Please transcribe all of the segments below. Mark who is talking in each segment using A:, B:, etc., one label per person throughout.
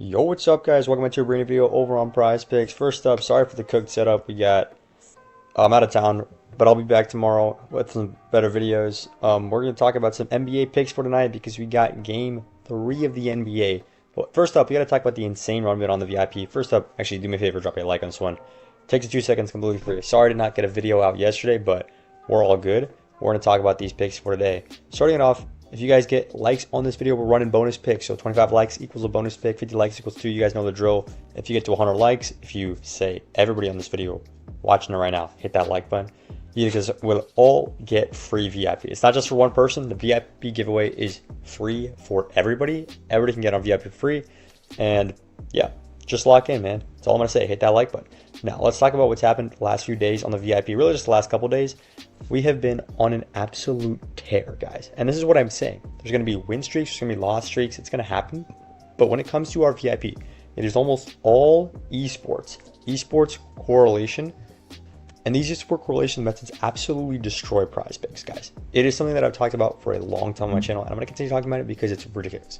A: Yo, what's up, guys? Welcome back to a brand new video over on PrizePicks. First up, sorry for the cooked setup. I'm out of town, but I'll be back tomorrow with some better videos. We're going to talk about some NBA picks for tonight because we got game 3 of the NBA. But first up, we got to talk about the insane run bid on the VIP. First up, actually, do me a favor, drop a like on this one. Takes 2 seconds, completely free. Sorry to not get a video out yesterday, but we're all good. We're going to talk about these picks for today. Starting it off, if you guys get likes on this video, we're running bonus picks. So 25 likes equals a bonus pick, 50 likes equals 2. You guys know the drill. If you get to 100 likes, if you say everybody on this video watching it right now, hit that like button, you guys will all get free VIP. It's not just for one person. The VIP giveaway is free for everybody. Everybody can get on VIP free. And yeah, just lock in, man. That's all I'm going to say. Hit that like button. Now, let's talk about what's happened the last few days on the VIP. Really just the last couple days. We have been on an absolute tear, guys. And this is what I'm saying. There's going to be win streaks. There's going to be loss streaks. It's going to happen. But when it comes to our VIP, it is almost all esports. Esports correlation. And these esports correlation methods absolutely destroy PrizePicks, guys. It is something that I've talked about for a long time on my channel. And I'm going to continue talking about it because it's ridiculous.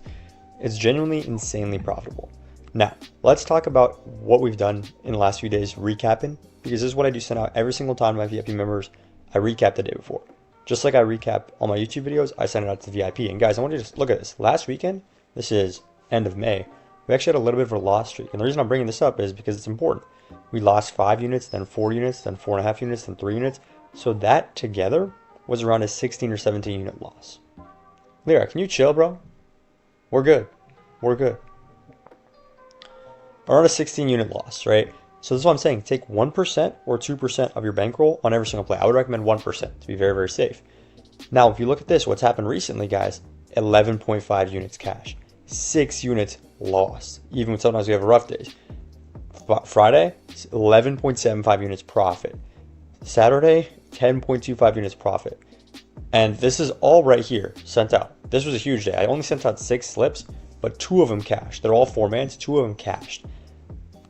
A: It's genuinely insanely profitable. Now, let's talk about what we've done in the last few days recapping, because this is what I do send out every single time to my VIP members. I recap the day before. Just like I recap all my YouTube videos, I send it out to the VIP. And guys, I want you to just look at this. Last weekend, this is end of May, we actually had a little bit of a loss streak. And the reason I'm bringing this up is because it's important. We lost 5 units, then 4 units, then 4.5 units, then 3 units. So that together was around a 16 or 17 unit loss. Lyra, can you chill, bro? We're good. We're good. Around a 16 unit loss, right? So this is what I'm saying. Take 1% or 2% of your bankroll on every single play. I would recommend 1% to be very, very safe. Now, if you look at this, what's happened recently, guys, 11.5 units cash, 6 units lost, even when sometimes we have rough days. Friday, 11.75 units profit. Saturday, 10.25 units profit. And this is all right here sent out. This was a huge day. I only sent out 6 slips, but 2 of them cashed. They're all 4-mans, 2 of them cashed.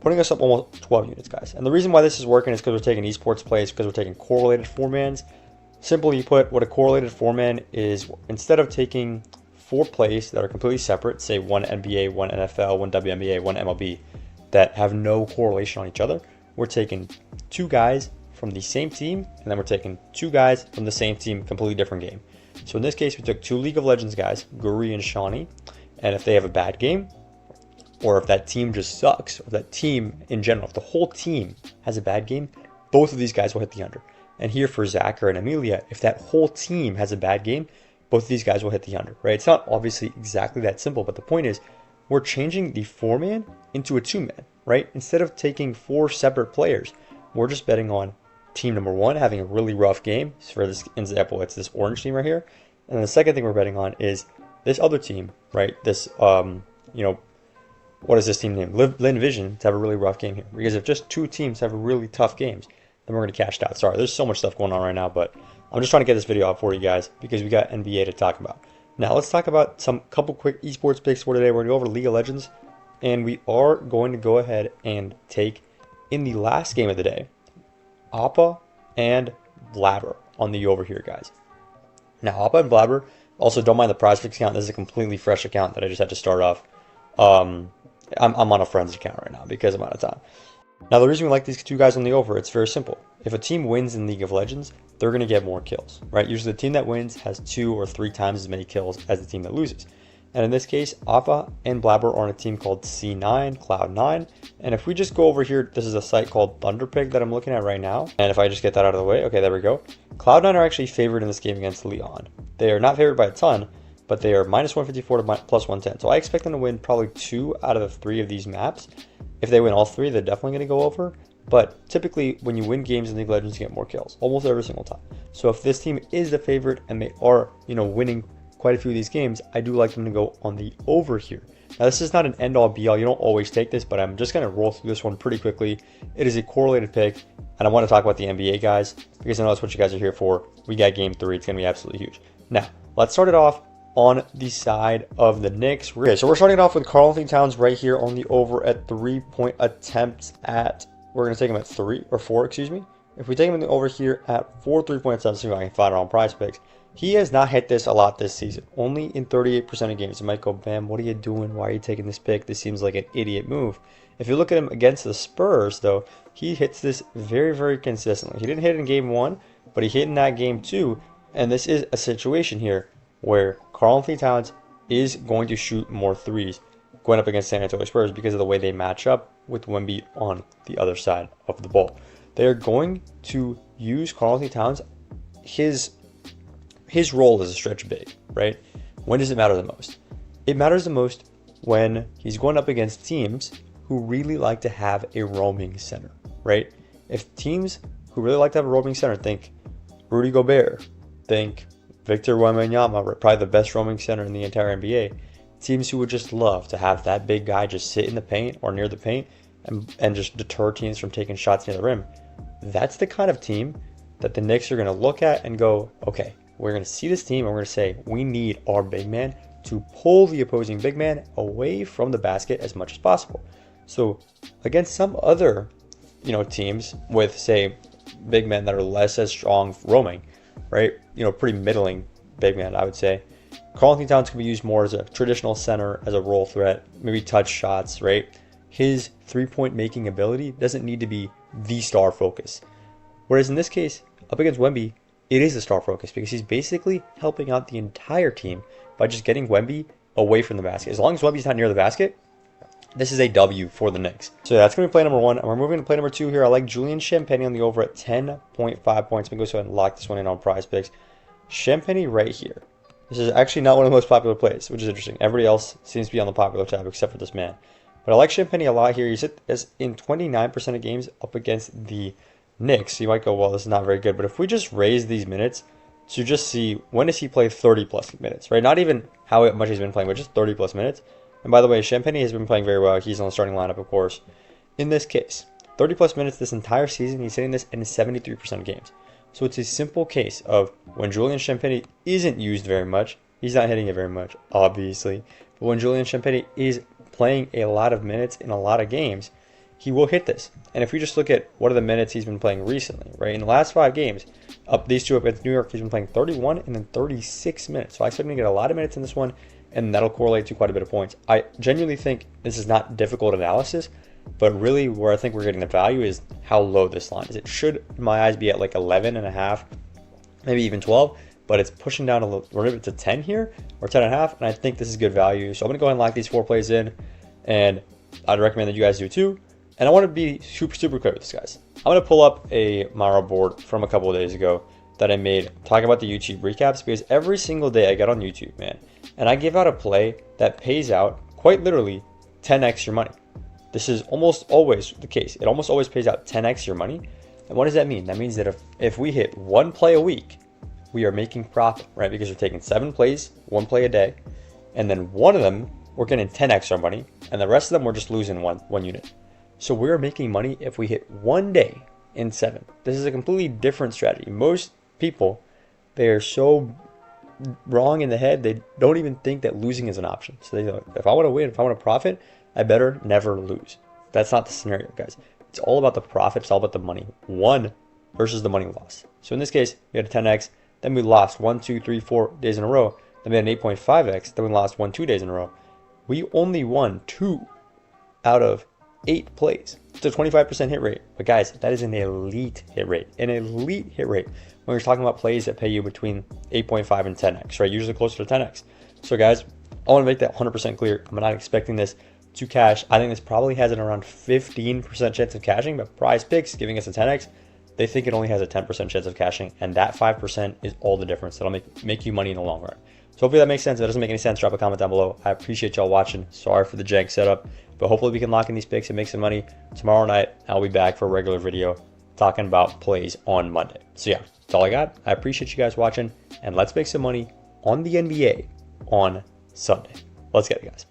A: Putting us up almost 12 units, guys. And the reason why this is working is because we're taking esports plays, because we're taking correlated 4-mans. Simply put, what a correlated 4-man is, instead of taking 4 plays that are completely separate, say one NBA, one NFL, one WNBA, one MLB, that have no correlation on each other, we're taking 2 guys from the same team, and then we're taking 2 guys from the same team, completely different game. So in this case, we took 2 League of Legends guys, Guri and Shawnee, and if they have a bad game, or if that team just sucks, or that team in general, if the whole team has a bad game, both of these guys will hit the under. And here for Zachar and Amelia, if that whole team has a bad game, both of these guys will hit the under, right? It's not obviously exactly that simple, but the point is, we're changing the 4-man into a 2-man, right? Instead of taking 4 separate players, we're just betting on team number 1 having a really rough game. So for this example, it's this orange team right here. And then the second thing we're betting on is this other team, right? This, what is this team named? Lin Vision to have a really rough game here. Because if just 2 teams have really tough games, then we're going to cash out. Sorry, there's so much stuff going on right now, but I'm just trying to get this video out for you guys because we got NBA to talk about. Now, let's talk about couple quick esports picks for today. We're going to go over League of Legends, and we are going to go ahead and take, in the last game of the day, Appa and Blabber on the over here, guys. Now, Appa and Blabber, also don't mind the PrizePicks account. This is a completely fresh account that I just had to start off. I'm on a friend's account right now because I'm out of time. Now, the reason we like these 2 guys on the over, it's very simple. If a team wins in League of Legends, they're going to get more kills, right? Usually the team that wins has 2 or 3 times as many kills as the team that loses. And in this case, Appa and Blabber are on a team called C9, Cloud9. And if we just go over here, this is a site called Thunderpick that I'm looking at right now. And if I just get that out of the way, okay, there we go. Cloud9 are actually favored in this game against Leon. They are not favored by a ton, but they are minus 154 to plus 110. So I expect them to win probably 2 out of the 3 of these maps. If they win all 3, they're definitely going to go over. But typically, when you win games in League of Legends, you get more kills, almost every single time. So if this team is the favorite and they are, winning quite a few of these games, I do like them to go on the over here. Now, this is not an end-all, be-all. You don't always take this, but I'm just going to roll through this one pretty quickly. It is a correlated pick, and I want to talk about the NBA guys because I know that's what you guys are here for. We got game 3. It's going to be absolutely huge. Now, let's start it off on the side of the Knicks. Okay, so we're starting it off with Karl-Anthony Towns right here on the over at 3-point attempts at, we're going to take him at 3 or 4, excuse me. If we take him in the over here at 4 3-point attempts, see if I can find it on PrizePicks, He has not hit this a lot this season, only in 38% of games. You might go, Bam, what are you doing? Why are you taking this pick? This seems like an idiot move. If you look at him against the Spurs, though, he hits this very, very consistently. He didn't hit it in game 1, but he hit in that game 2. And this is a situation here where Karl-Anthony Towns is going to shoot more threes going up against San Antonio Spurs because of the way they match up with Wemby on the other side of the ball. They are going to use Karl-Anthony Towns, his role as a stretch big, right? When does it matter the most? It matters the most when he's going up against teams who really like to have a roaming center, right? If teams who really like to have a roaming center, think Rudy Gobert, think Victor Wembanyama, probably the best roaming center in the entire NBA. Teams who would just love to have that big guy just sit in the paint or near the paint and just deter teams from taking shots near the rim. That's the kind of team that the Knicks are going to look at and go, okay, we're going to see this team and we're going to say, we need our big man to pull the opposing big man away from the basket as much as possible. So against some other, teams with, say, big men that are less as strong roaming, right? Pretty middling big man, I would say. Karl-Anthony Towns can be used more as a traditional center, as a roll threat, maybe touch shots, right? His three-point making ability doesn't need to be the star focus. Whereas in this case, up against Wemby, it is a star focus because he's basically helping out the entire team by just getting Wemby away from the basket. As long as Wemby's not near the basket, this is a W for the Knicks. So that's going to be play number 1. And we're moving to play number 2 here. I like Julian Champagnie on the over at 10.5 points. I'm going to go ahead and lock this one in on PrizePicks. Champagnie right here. This is actually not one of the most popular plays, which is interesting. Everybody else seems to be on the popular tab except for this man. But I like Champagnie a lot here. He's in 29% of games up against the Knicks. You might go, well, this is not very good. But if we just raise these minutes to just see when does he play 30 plus minutes, right? Not even how much he's been playing, but just 30 plus minutes. And by the way, Champagnie has been playing very well. He's on the starting lineup, of course. In this case, 30 plus minutes this entire season, he's hitting this in 73% of games. So it's a simple case of when Julian Champagnie isn't used very much, he's not hitting it very much, obviously. But when Julian Champagnie is playing a lot of minutes in a lot of games, he will hit this. And if we just look at what are the minutes he's been playing recently, right? In the last 5 games, these two up against New York, he's been playing 31 and then 36 minutes. So I expect him to get a lot of minutes in this one, and that'll correlate to quite a bit of points. I genuinely think this is not difficult analysis, but really where I think we're getting the value is how low this line is. It should, in my eyes, be at like 11.5, maybe even 12, but it's pushing down a little bit to 10 here, or 10.5, and I think this is good value. So I'm going to go ahead and lock these 4 plays in, and I'd recommend that you guys do too. And I want to be super, super clear with this, guys. I'm going to pull up a Mara board from a couple of days ago that I made talking about the YouTube recaps, because every single day I get on YouTube, man, and I give out a play that pays out quite literally 10x your money. This is almost always the case. It almost always pays out 10x your money. And what does that mean? That means that if we hit 1 play a week, we are making profit, right? Because we're taking 7 plays, 1 play a day, and then one of them we're getting 10x our money, and the rest of them we're just losing one unit. So we're making money if we hit 1 day in 7. This is a completely different strategy. Most people, they are so wrong in the head, they don't even think that losing is an option. So they go, if I want to win, if I want to profit, I better never lose. That's not the scenario, guys. It's all about the profit. It's all about the money won versus the money lost. So in this case, we had a 10x, then we lost 1, 2, 3, 4 days in a row. Then we had an 8.5x, then we lost 1, 2 days in a row. We only won 2 out of 8 plays. It's a 25% hit rate. But guys, that is an elite hit rate. An elite hit rate when you're talking about plays that pay you between 8.5 and 10x, right? Usually closer to 10x. So guys, I want to make that 100% clear. I'm not expecting this to cash. I think this probably has an around 15% chance of cashing, but PrizePicks giving us a 10x, they think it only has a 10% chance of cashing, and that 5% is all the difference. That'll make you money in the long run. So hopefully that makes sense. If that doesn't make any sense, drop a comment down below. I appreciate y'all watching. Sorry for the jank setup, but hopefully we can lock in these picks and make some money. Tomorrow night, I'll be back for a regular video talking about plays on Monday. So yeah, that's all I got. I appreciate you guys watching, and let's make some money on the NBA on Sunday. Let's get it, guys.